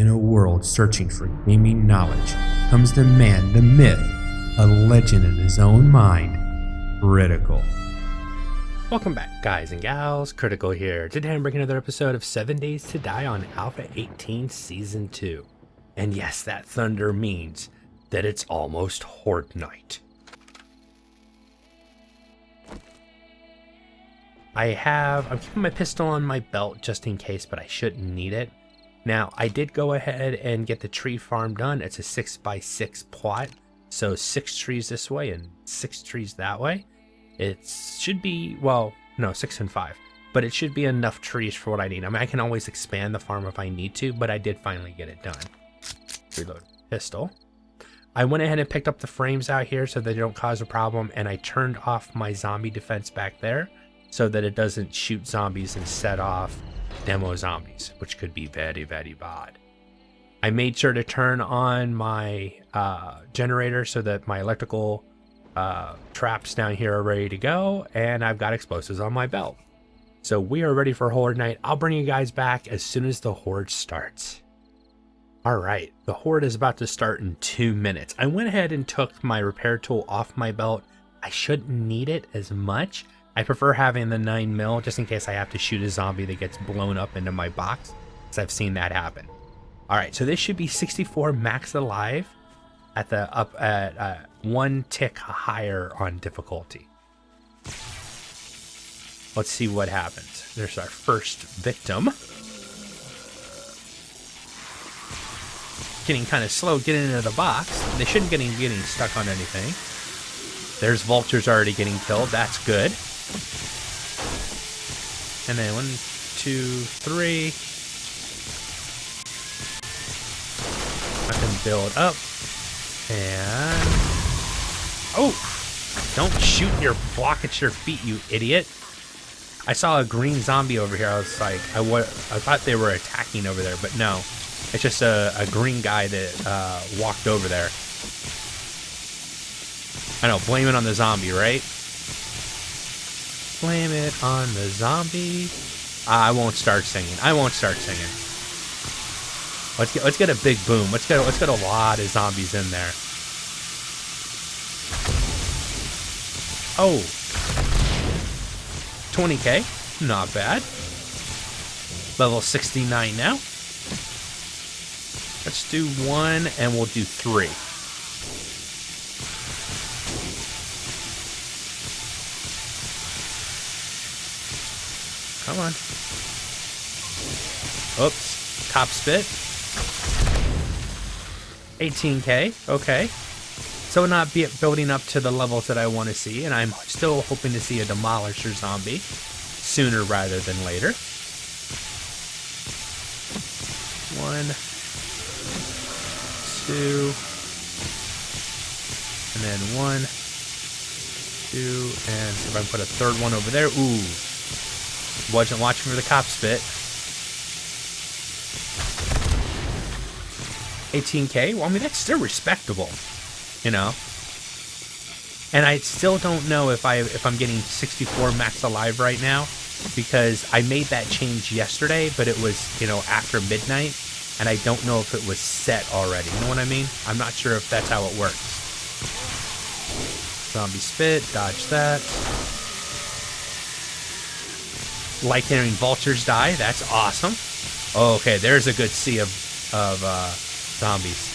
In a world searching for gaming knowledge comes the man, the myth, a legend in his own mind, Critical. Welcome back, guys and gals. Critical here. Today I'm bringing another episode of 7 Days to Die on Alpha 18 Season 2. And yes, that thunder means that it's almost Horde Night. I'm keeping my pistol on my belt just in case, but I shouldn't need it. Now, I did go ahead and get the tree farm done. It's a 6x6 plot, so 6 trees this way and 6 trees that way. It should be, well, no, 6 and 5, but it should be enough trees for what I need. I mean, I can always expand the farm if I need to, but I did finally get it done. Reload pistol. I went ahead and picked up the frames out here so they don't cause a problem, and I turned off my zombie defense back there so that it doesn't shoot zombies and set off demo zombies, which could be very, very bad. I made sure to turn on my generator so that my electrical traps down here are ready to go, and I've got explosives on my belt. So we are ready for Horde Night. I'll bring you guys back as soon as the Horde starts. Alright, the Horde is about to start in 2 minutes. I went ahead and took my repair tool off my belt. I shouldn't need it as much. I prefer having the 9mm just in case I have to shoot a zombie that gets blown up into my box, because I've seen that happen. Alright, so this should be 64 max alive at one tick higher on difficulty. Let's see what happens. There's our first victim. Getting kind of slow getting into the box. They shouldn't be getting stuck on anything. There's vultures already getting killed. That's good. And then 1, 2, 3. I can build up. And oh, don't shoot your block at your feet, you idiot. I saw a green zombie over here. I was like, I thought they were attacking over there, but no. It's just a green guy that walked over there. I know, blame it on the zombie, right? Blame it on the zombie. I won't start singing. Let's get a big boom. Let's get a lot of zombies in there. Oh, 20k, not bad. Level 69 now. Let's do 1 and we'll do 3. Come on. Oops, cop spit. 18k, okay. So not building up to the levels that I want to see, and I'm still hoping to see a demolisher zombie sooner rather than later. 1, 2, and then 1, 2, and if I put a third one over there, ooh, wasn't watching for the cop spit. 18k, well, I mean, that's still respectable, you know. And I still don't know if I'm getting 64 max alive right now, because I made that change yesterday, but it was, you know, after midnight, and I don't know if it was set already. You know what I mean? I'm not sure if that's how it works. Zombie spit, dodge that. Like hearing vultures die, that's awesome. Oh, okay, there's a good sea of zombies.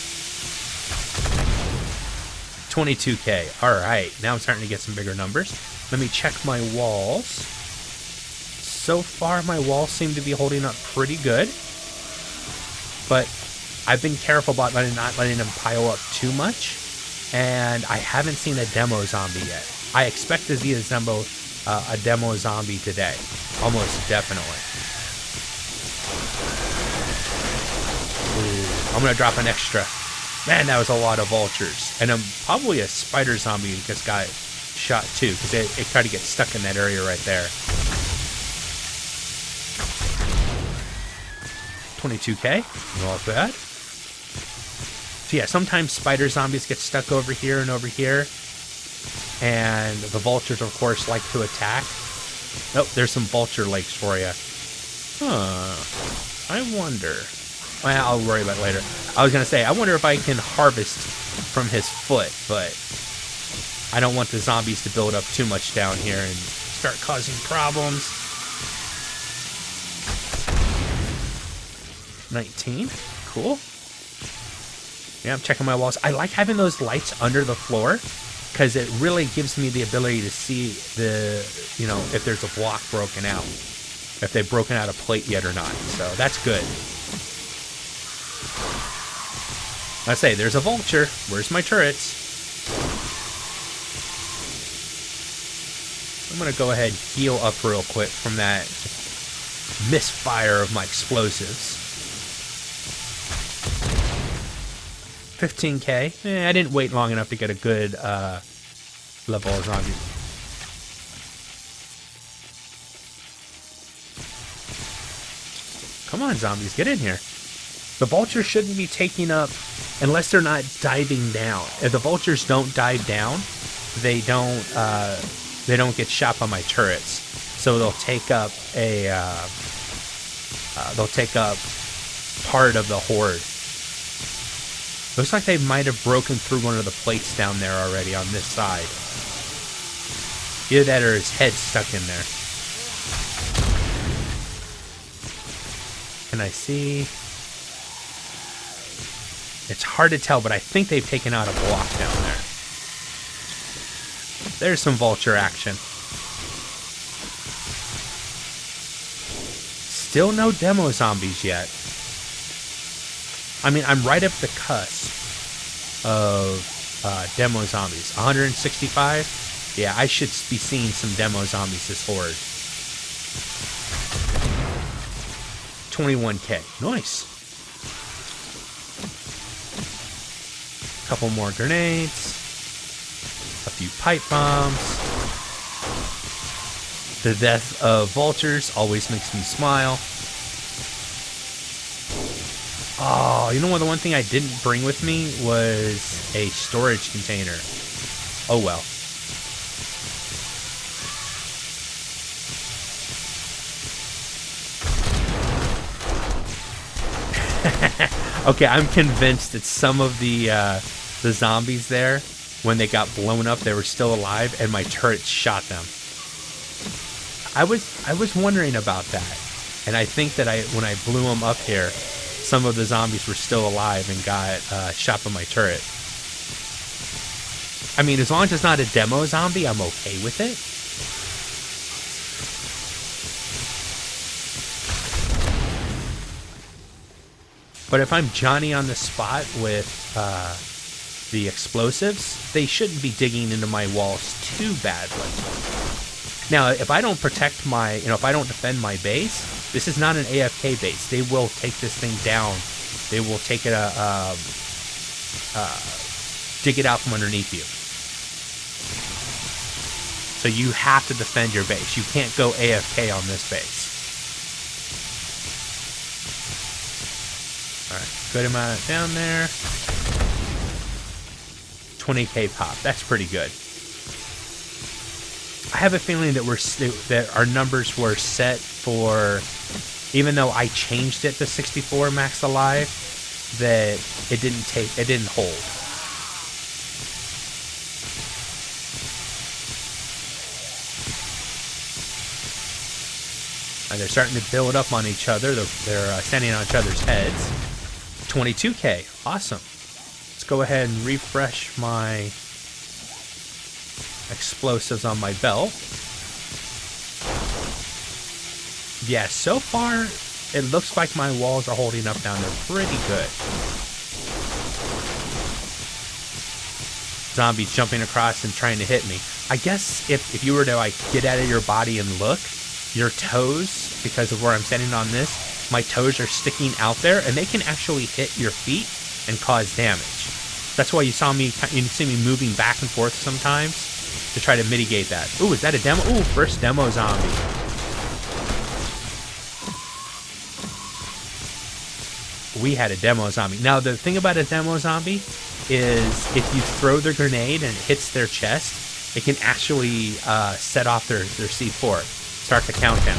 22k. Alright, now I'm starting to get some bigger numbers. Let me check my walls. So far, my walls seem to be holding up pretty good. But I've been careful about not letting them pile up too much. And I haven't seen a demo zombie yet. I expect to see a demo zombie today. Almost definitely. Ooh, I'm going to drop an extra. Man, that was a lot of vultures. And probably a spider zombie just got shot too, because it tried to get stuck in that area right there. 22k, not bad. So yeah, sometimes spider zombies get stuck over here and over here. And the vultures, of course, like to attack. Oh, there's some vulture legs for you. Huh. I wonder. Well, I'll worry about it later. I was going to say, I wonder if I can harvest from his foot, but I don't want the zombies to build up too much down here and start causing problems. 19. Cool. Yeah, I'm checking my walls. I like having those lights under the floor because it really gives me the ability to see if there's a block broken out, if they've broken out a plate yet or not. So that's good. I say, there's a vulture. Where's my turrets? I'm going to go ahead and heal up real quick from that misfire of my explosives. 15k. I didn't wait long enough to get a good level of zombie. Come on, zombies, get in here. The vultures shouldn't be taking up, unless they're not diving down. If the vultures don't dive down, they don't get shot by my turrets. So they'll take up part of the horde. Looks like they might have broken through one of the plates down there already on this side. Either that or his head's stuck in there. Can I see? It's hard to tell, but I think they've taken out a block down there. There's some vulture action. Still no demo zombies yet. I mean, I'm right up the cusp of demo zombies. 165? Yeah, I should be seeing some demo zombies this horde. 21k. Nice. Couple more grenades. A few pipe bombs. The death of vultures always makes me smile. Oh, you know what? The one thing I didn't bring with me was a storage container. Oh well. Okay, I'm convinced that some of the zombies there, when they got blown up, they were still alive, and my turrets shot them. I was wondering about that, and I think that when I blew them up here, some of the zombies were still alive and got shot by my turret. I mean, as long as it's not a demo zombie, I'm okay with it. But if I'm Johnny on the spot with the explosives, they shouldn't be digging into my walls too badly. Now, if I don't protect my, if I don't defend my base, this is not an AFK base. They will take this thing down. They will take it, dig it out from underneath you. So you have to defend your base. You can't go AFK on this base. All right, good amount down there. 20k pop. That's pretty good. I have a feeling that that our numbers were set for, even though I changed it to 64 max alive, that it didn't hold. And they're starting to build up on each other. They're standing on each other's heads. 22k, awesome. Let's go ahead and refresh my explosives on my belt. Yeah, so far it looks like my walls are holding up down there pretty good. Zombies jumping across and trying to hit me. I guess if you were to like get out of your body and look, your toes, because of where I'm standing on this, my toes are sticking out there and they can actually hit your feet and cause damage. That's why you see me moving back and forth sometimes to try to mitigate that. Ooh, is that a demo? Ooh, first demo zombie. We had a demo zombie. Now, the thing about a demo zombie is if you throw the grenade and it hits their chest, it can actually set off their C4, start the countdown.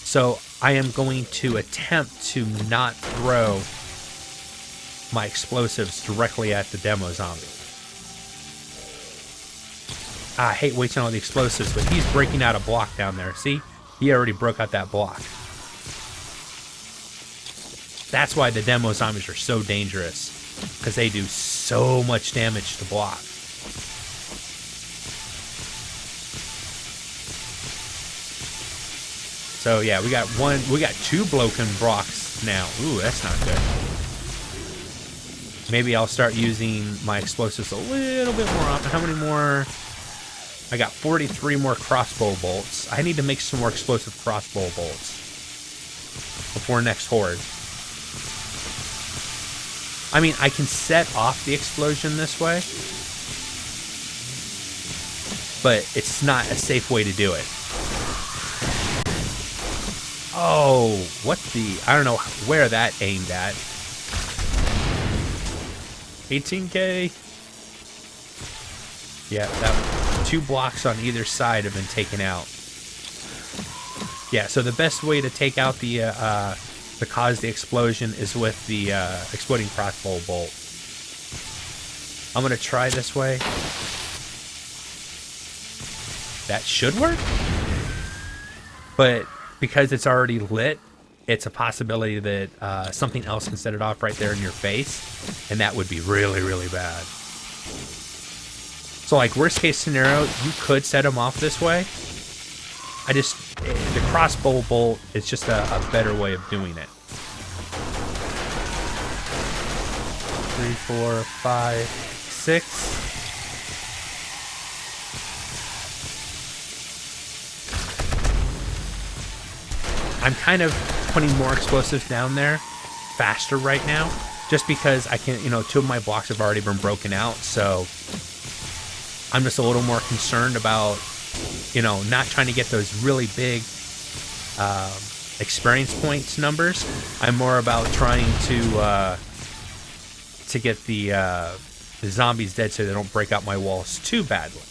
So I am going to attempt to not throw my explosives directly at the demo zombie. I hate wasting all the explosives, but he's breaking out a block down there. See? He already broke out that block. That's why the demo zombies are so dangerous, because they do so much damage to block. So yeah, we got two broken blocks now. Ooh, that's not good. Maybe I'll start using my explosives a little bit more often. How many more? I got 43 more crossbow bolts. I need to make some more explosive crossbow bolts before next horde. I mean, I can set off the explosion this way, but it's not a safe way to do it. Oh, what the... I don't know where that aimed at. 18K. Yeah, that 2 blocks on either side have been taken out. Yeah, so the best way to take out the cause the explosion is with the exploding crossbow bolt. I'm gonna try this way. That should work, but because it's already lit, it's a possibility that something else can set it off right there in your face, and that would be really, really bad. So like worst case scenario, you could set them off this way. The crossbow bolt is just a better way of doing it. 3, 4, 5, 6. I'm kind of putting more explosives down there faster right now, just because I can, 2 of my blocks have already been broken out, so I'm just a little more concerned about, not trying to get those really big experience points numbers. I'm more about trying to get the zombies dead so they don't break out my walls too badly.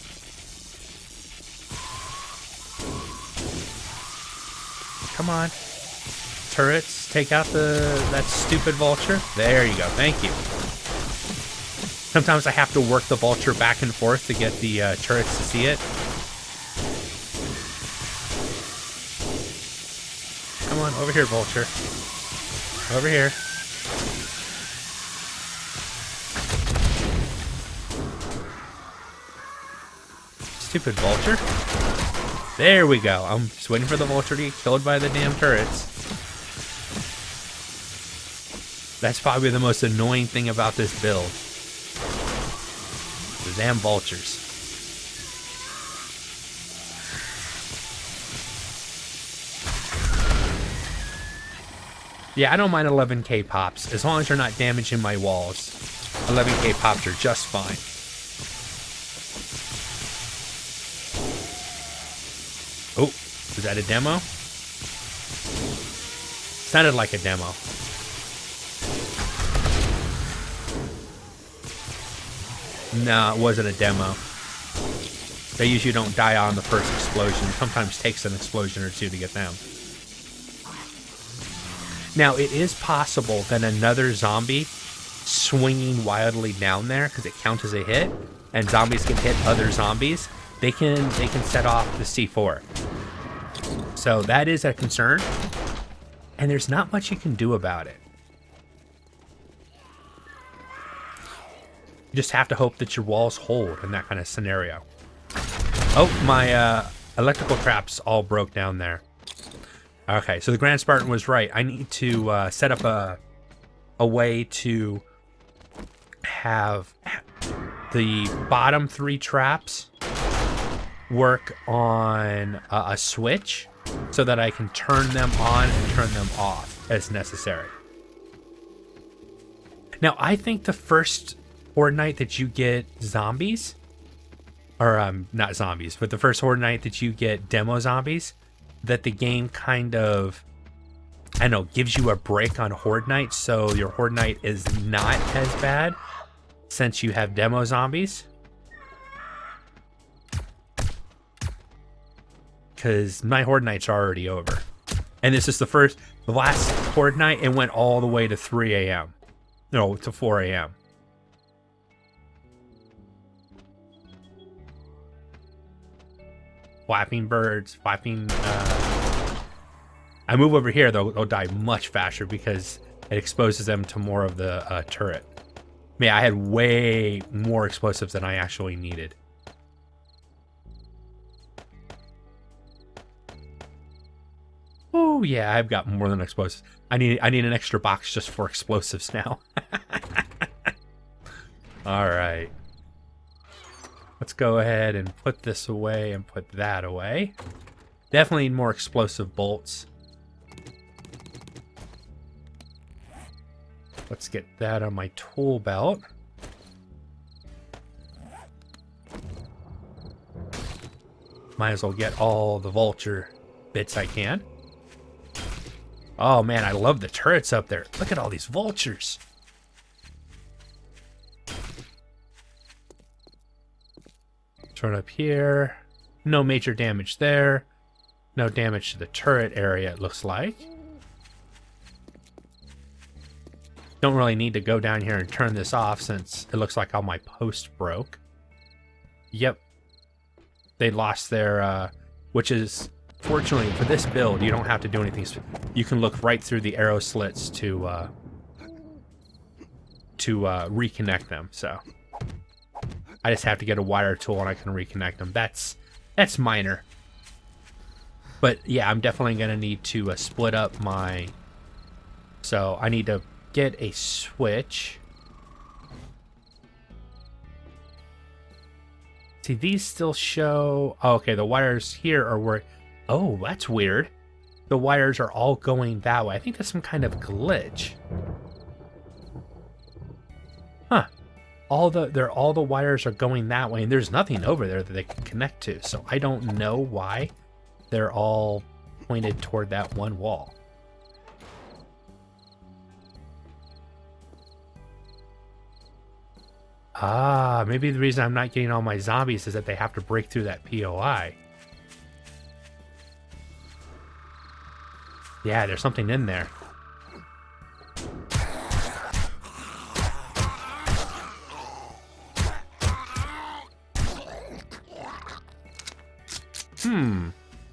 Come on. Turrets, take out that stupid vulture. There you go. Thank you. Sometimes I have to work the vulture back and forth to get the turrets to see it. Come on, over here, vulture. Over here. Stupid vulture. There we go. I'm just waiting for the vulture to get killed by the damn turrets. That's probably the most annoying thing about this build. The damn vultures. Yeah, I don't mind 11k pops. As long as they're not damaging my walls, 11k pops are just fine. Oh, is that a demo? Sounded like a demo. No, it wasn't a demo. They usually don't die on the first explosion. It sometimes takes an explosion or two to get them. Now, it is possible that another zombie swinging wildly down there, because it counts as a hit, and zombies can hit other zombies, they can set off the C4. So that is a concern, and there's not much you can do about it. You just have to hope that your walls hold in that kind of scenario. Oh, my electrical traps all broke down there. Okay, so the Grand Spartan was right. I need to set up a way to have the bottom 3 traps work on a switch so that I can turn them on and turn them off as necessary. Now, I think the first Horde night that you get zombies, or not zombies, but the first Horde night that you get demo zombies, that the game kind of, I don't know, gives you a break on Horde night, so your Horde night is not as bad since you have demo zombies. Because my Horde nights are already over. And this is the last horde night, it went all the way to 3 a.m. No, to 4 a.m. Flapping birds, flapping... I move over here, they'll die much faster because it exposes them to more of the turret. Man, I had way more explosives than I actually needed. Oh yeah, I've got more than explosives. I need an extra box just for explosives now. All right. Let's go ahead and put this away and put that away. Definitely need more explosive bolts. Let's get that on my tool belt. Might as well get all the vulture bits I can. Oh man, I love the turrets up there. Look at all these vultures. Turn up here. No major damage there. No damage to the turret area, it looks like. Don't really need to go down here and turn this off since it looks like all my posts broke. Yep. They lost their, which is, fortunately for this build, you don't have to do anything. You can look right through the arrow slits to reconnect them, so. I just have to get a wire tool and I can reconnect them. That's minor. But yeah, I'm definitely going to need to split up my... So I need to get a switch. See, these still show... Oh, okay, the wires here are where... Oh, that's weird. The wires are all going that way. I think that's some kind of glitch. Huh. All the wires are going that way, and there's nothing over there that they can connect to. So I don't know why they're all pointed toward that one wall. Ah, maybe the reason I'm not getting all my zombies is that they have to break through that POI. Yeah, there's something in there.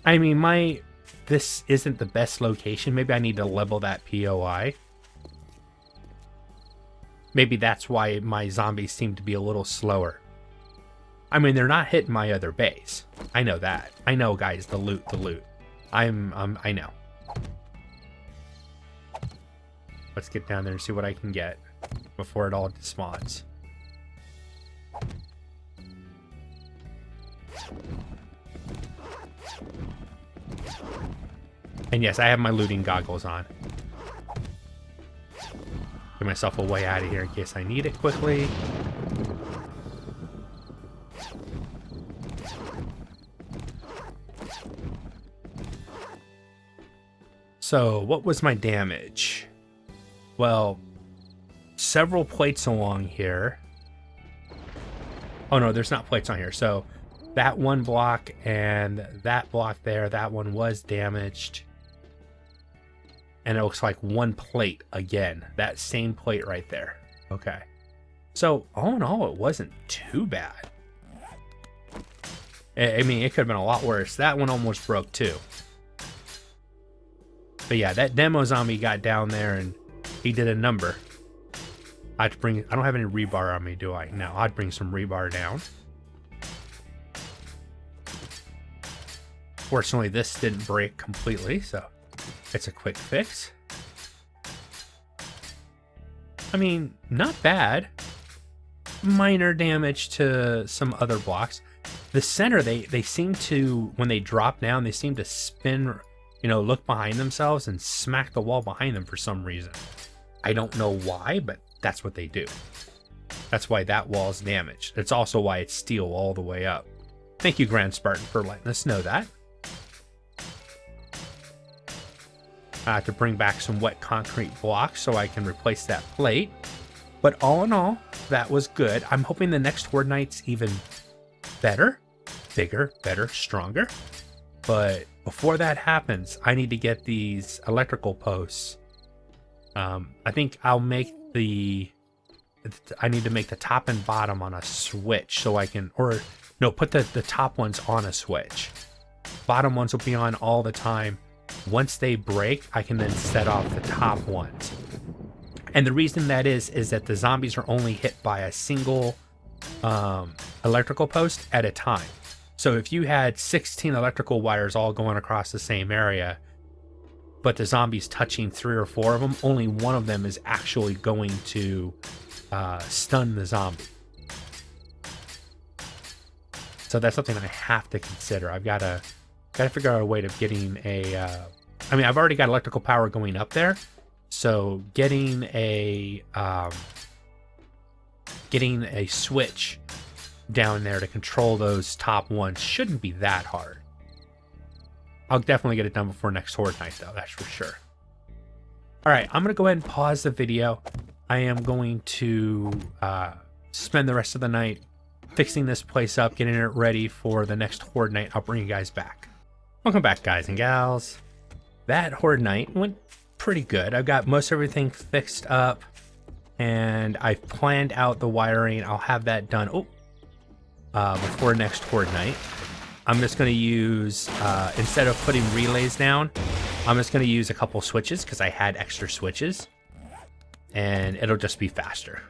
I mean, this isn't the best location. Maybe I need to level that POI. Maybe that's why my zombies seem to be a little slower. I mean, they're not hitting my other base. I know that. I know, guys, the loot. I know. Let's get down there and see what I can get before it all despawns. And yes, I have my looting goggles on. Get myself a way out of here in case I need it quickly. So, what was my damage? Well, several plates along here. Oh no, there's not plates on here. So, that one block and that block there, that one was damaged. And it looks like one plate again. That same plate right there. Okay. So, all in all, it wasn't too bad. I mean, it could have been a lot worse. That one almost broke too. But yeah, that demo zombie got down there and he did a number. I don't have any rebar on me, do I? No, I'd bring some rebar down. Fortunately, this didn't break completely, so it's a quick fix. I mean, not bad. Minor damage to some other blocks. The center, they seem to, when they drop down, they seem to spin, look behind themselves and smack the wall behind them for some reason. I don't know why, but that's what they do. That's why that wall's damaged. It's also why it's steel all the way up. Thank you, Grand Spartan, for letting us know that. I have to bring back some wet concrete blocks so I can replace that plate. But all in all, that was good. I'm hoping the next Horde Night's even better, bigger, better, stronger. But before that happens, I need to get these electrical posts. I think I need to make the top and bottom on a switch so I can, or no, put the top ones on a switch. Bottom ones will be on all the time. Once they break, I can then set off the top ones. And the reason that is that the zombies are only hit by a single electrical post at a time. So if you had 16 electrical wires all going across the same area, but the zombies touching 3 or 4 of them, only one of them is actually going to stun the zombie. So that's something I have to consider. I've got to figure out a way of getting a. I mean, I've already got electrical power going up there, so getting a switch down there to control those top ones shouldn't be that hard. I'll definitely get it done before next Horde night, though. That's for sure. All right, I'm gonna go ahead and pause the video. I am going to spend the rest of the night fixing this place up, getting it ready for the next Horde night. I'll bring you guys back. Welcome back, guys and gals. That Horde night went pretty good. I've got most everything fixed up, and I've planned out the wiring. I'll have that done before next Horde night. I'm just going to use, instead of putting relays down, I'm just going to use a couple switches because I had extra switches, and it'll just be faster.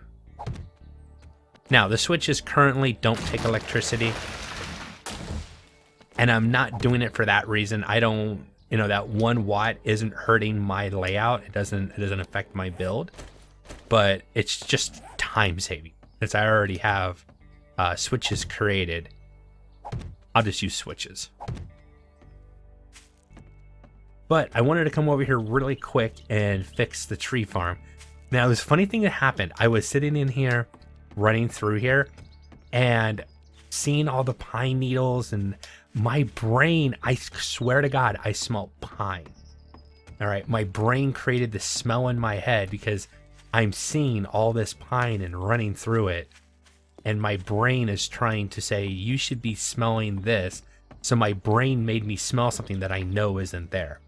Now, the switches currently don't take electricity, and I'm not doing it for that reason. I don't, that 1 watt isn't hurting my layout. It doesn't affect my build, but it's just time saving. Since I already have switches created, I'll just use switches. But I wanted to come over here really quick and fix the tree farm. Now, this funny thing that happened, I was sitting in here, running through here, and seeing all the pine needles, and my brain, I swear to God, I smelled pine. All right, my brain created this smell in my head because I'm seeing all this pine and running through it. And my brain is trying to say, you should be smelling this. So my brain made me smell something that I know isn't there.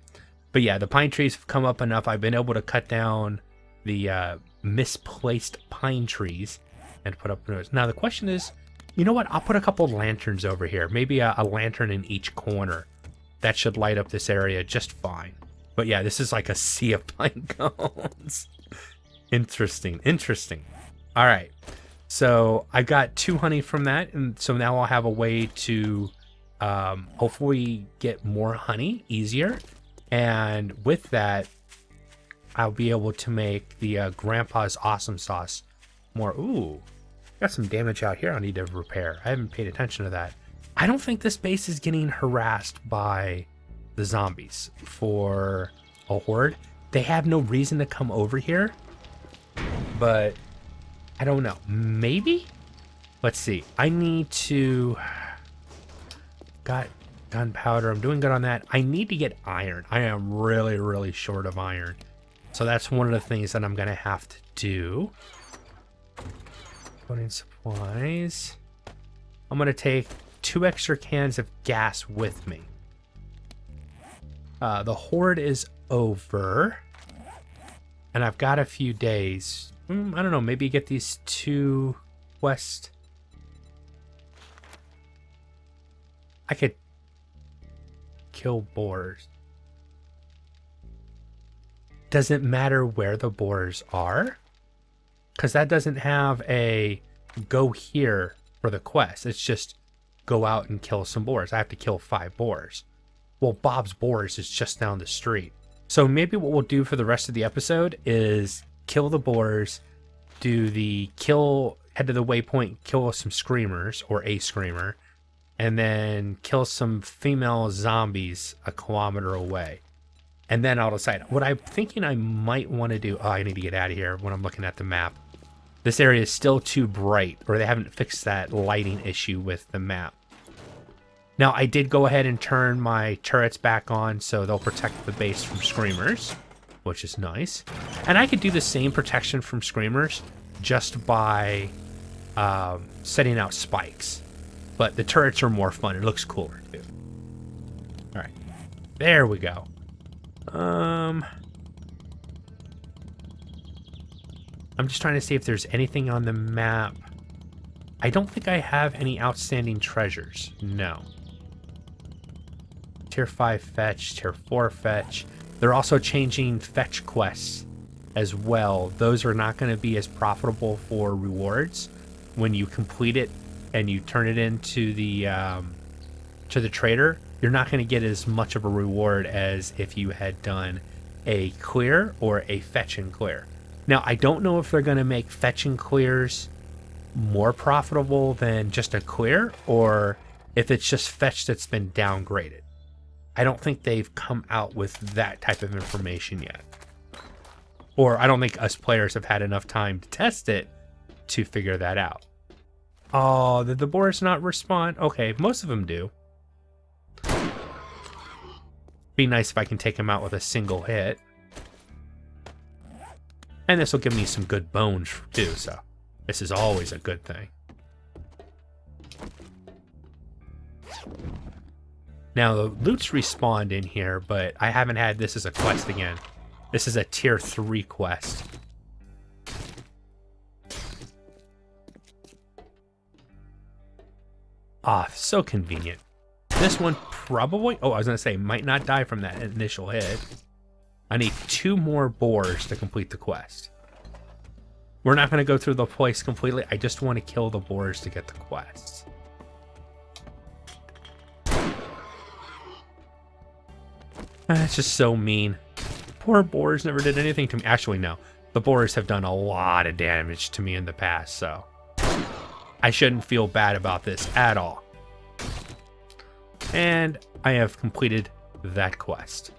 But yeah, the pine trees have come up enough. I've been able to cut down the misplaced pine trees and put up those. Now the question is, you know what? I'll put a couple lanterns over here. Maybe a lantern in each corner. That should light up this area just fine. But yeah, this is like a sea of pine cones. Interesting. All right. So I got 2 honey from that, and so now I'll have a way to hopefully get more honey easier. And with that, I'll be able to make the Grandpa's Awesome Sauce more. Ooh, got some damage out here I need to repair. I haven't paid attention to that. I don't think this base is getting harassed by the zombies for a horde. They have no reason to come over here, but I don't know. Maybe? Let's see. I need to... Got gunpowder. I'm doing good on that. I need to get iron. I am really, really short of iron. So that's one of the things that I'm going to have to do. Putting supplies. I'm going to take 2 extra cans of gas with me. The horde is over. And I've got a few days. I don't know. Maybe get these 2 quests. I could kill boars. Does it matter where the boars are? Because that doesn't have a go here for the quest. It's just go out and kill some boars. I have to kill 5 boars. Well, Bob's Boars is just down the street. So maybe what we'll do for the rest of the episode is kill the boars, do the kill, head to the waypoint, kill some screamers or a screamer, and then kill some female zombies a kilometer away. And then I'll decide. What I'm thinking I might want to do... Oh, I need to get out of here when I'm looking at the map. This area is still too bright, or they haven't fixed that lighting issue with the map. Now, I did go ahead and turn my turrets back on, so they'll protect the base from screamers, which is nice. And I could do the same protection from screamers just by setting out spikes. But the turrets are more fun. It looks cooler, too. All right. There we go. I'm just trying to see if there's anything on the map. I don't think I have any outstanding treasures. No. Tier 5 fetch, Tier 4 fetch. They're also changing fetch quests as well. Those are not going to be as profitable for rewards when you complete it and you turn it into the to the trader. You're not going to get as much of a reward as if you had done a clear or a fetch and clear. Now, I don't know if they're going to make fetch and clears more profitable than just a clear, or if it's just fetch that's been downgraded. I don't think they've come out with that type of information yet. Or I don't think us players have had enough time to test it to figure that out. Oh, did the boars not respond? Okay, most of them do. Be nice if I can take him out with a single hit. And this will give me some good bones too, so this is always a good thing. Now the loot's respawned in here, but I haven't had this as a quest again. This is a tier 3 quest. Ah, so convenient. This one probably, oh, I was gonna say, might not die from that initial hit. I need 2 more boars to complete the quest. We're not gonna go through the place completely. I just want to kill the boars to get the quests. That's just so mean. Poor boars never did anything to me. Actually, no. The boars have done a lot of damage to me in the past, so I shouldn't feel bad about this at all. And I have completed that quest.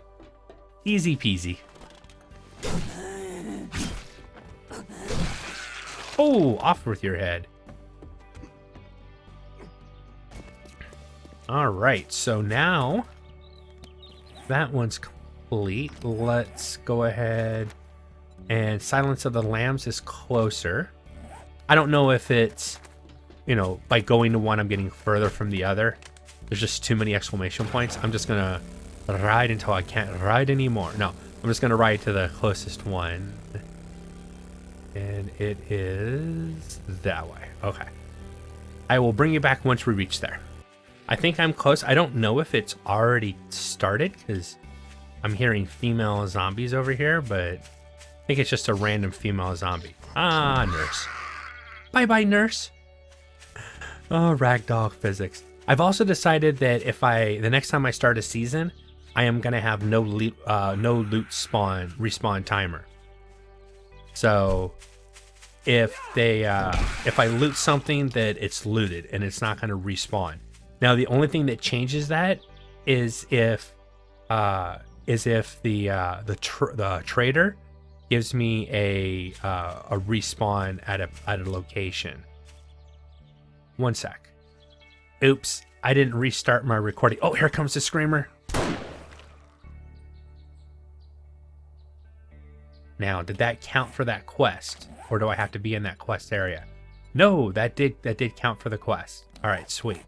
Easy peasy. Oh, off with your head. All right, so now that one's complete. Let's go ahead and Silence of the Lambs is closer. I don't know if it's, you know, by going to one, I'm getting further from the other. There's just too many exclamation points. I'm just gonna ride until I can't ride anymore. No, I'm just gonna ride to the closest one. And it is that way. Okay. I will bring you back once we reach there. I think I'm close. I don't know if it's already started because I'm hearing female zombies over here, but I think it's just a random female zombie. Ah, nurse. Bye-bye, nurse. Oh, ragdoll physics. I've also decided that if the next time I start a season, I am gonna have no loot respawn timer. So if I loot something, that it's looted and it's not gonna respawn. Now the only thing that changes that is if the trader gives me a respawn at a location. One sec. Oops, I didn't restart my recording. Oh, here comes the screamer. Now, did that count for that quest, or do I have to be in that quest area? No, that did count for the quest. All right, sweet.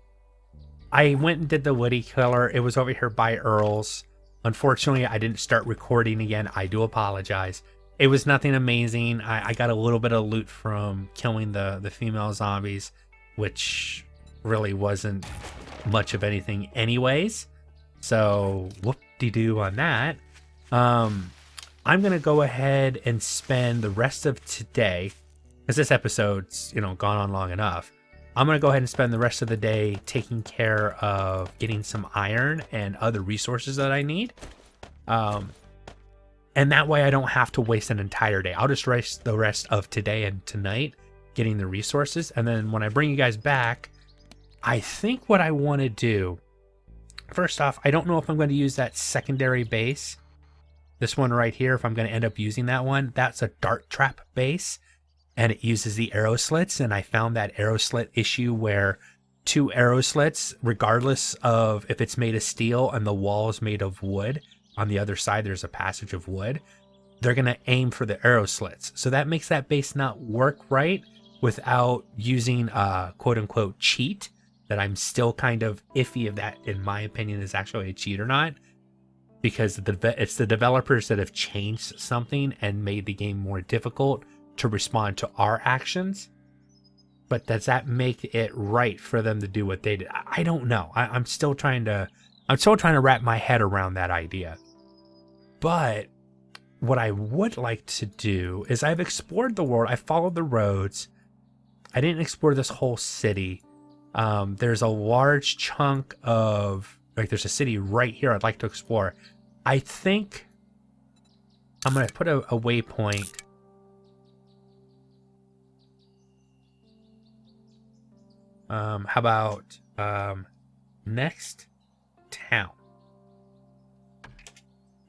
I went and did the Woody Killer. It was over here by Earl's. Unfortunately, I didn't start recording again. I do apologize. It was nothing amazing. I got a little bit of loot from killing the female zombies, which really wasn't much of anything anyways. So whoop-de-doo on that. I'm going to go ahead and spend the rest of today, because this episode's, gone on long enough. I'm going to go ahead and spend the rest of the day taking care of getting some iron and other resources that I need. And that way I don't have to waste an entire day. I'll just waste the rest of today and tonight getting the resources. And then when I bring you guys back, I think what I want to do, first off, I don't know if I'm going to use that secondary base. This one right here, if I'm going to end up using that one, that's a dart trap base. And it uses the arrow slits, and I found that arrow slit issue where 2 arrow slits, regardless of if it's made of steel and the wall is made of wood, on the other side there's a passage of wood, they're going to aim for the arrow slits. So that makes that base not work right without using a quote-unquote cheat, that I'm still kind of iffy if that, in my opinion, is actually a cheat or not. because it's the developers that have changed something and made the game more difficult to respond to our actions. But does that make it right for them to do what they did? I don't know. I'm still trying to wrap my head around that idea. But what I would like to do is I've explored the world. I followed the roads. I didn't explore this whole city. There's a large chunk of, like, there's a city right here I'd like to explore. I think I'm going to put a waypoint. How about next town?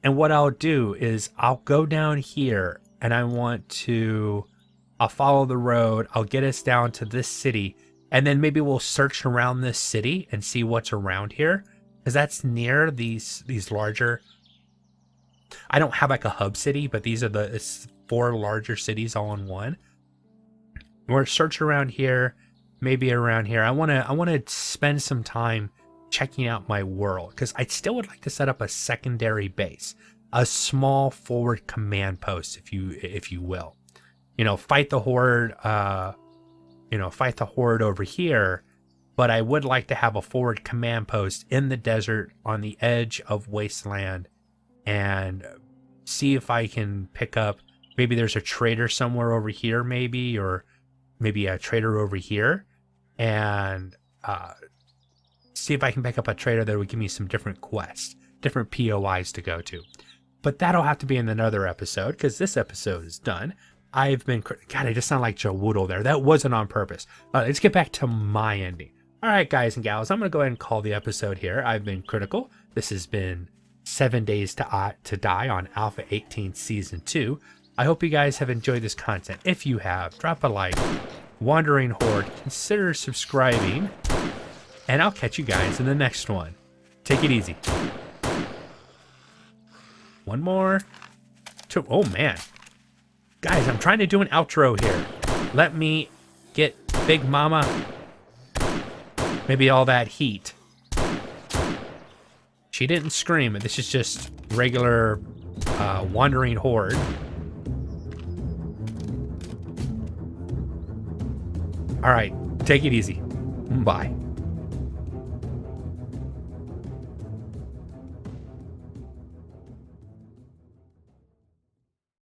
And what I'll do is I'll go down here and I'll follow the road. I'll get us down to this city, and then maybe we'll search around this city and see what's around here, because that's near these larger. I don't have like a hub city, but these are it's 4 larger cities all in one. We'll search around here, maybe around here. I want to spend some time checking out my world, because I still would like to set up a secondary base, a small forward command post, if you will. Fight the horde. Fight the horde over here, but I would like to have a forward command post in the desert on the edge of wasteland, and see if I can pick up. Maybe there's a trader somewhere over here, or maybe a trader over here, and see if I can pick up a trader that would give me some different quests, different POIs to go to. But that'll have to be in another episode, because this episode is done. God, I just sound like Joe Woodle there. That wasn't on purpose. Let's get back to my ending. All right, guys and gals, I'm going to go ahead and call the episode here. I've been Critical. This has been 7 Days to Die on Alpha 18 Season 2. I hope you guys have enjoyed this content. If you have, drop a like. Wandering Horde, consider subscribing. And I'll catch you guys in the next one. Take it easy. One more. Oh, man. Guys, I'm trying to do an outro here. Let me get Big Mama. Maybe all that heat. She didn't scream. This is just regular Wandering Horde. All right, take it easy. Bye.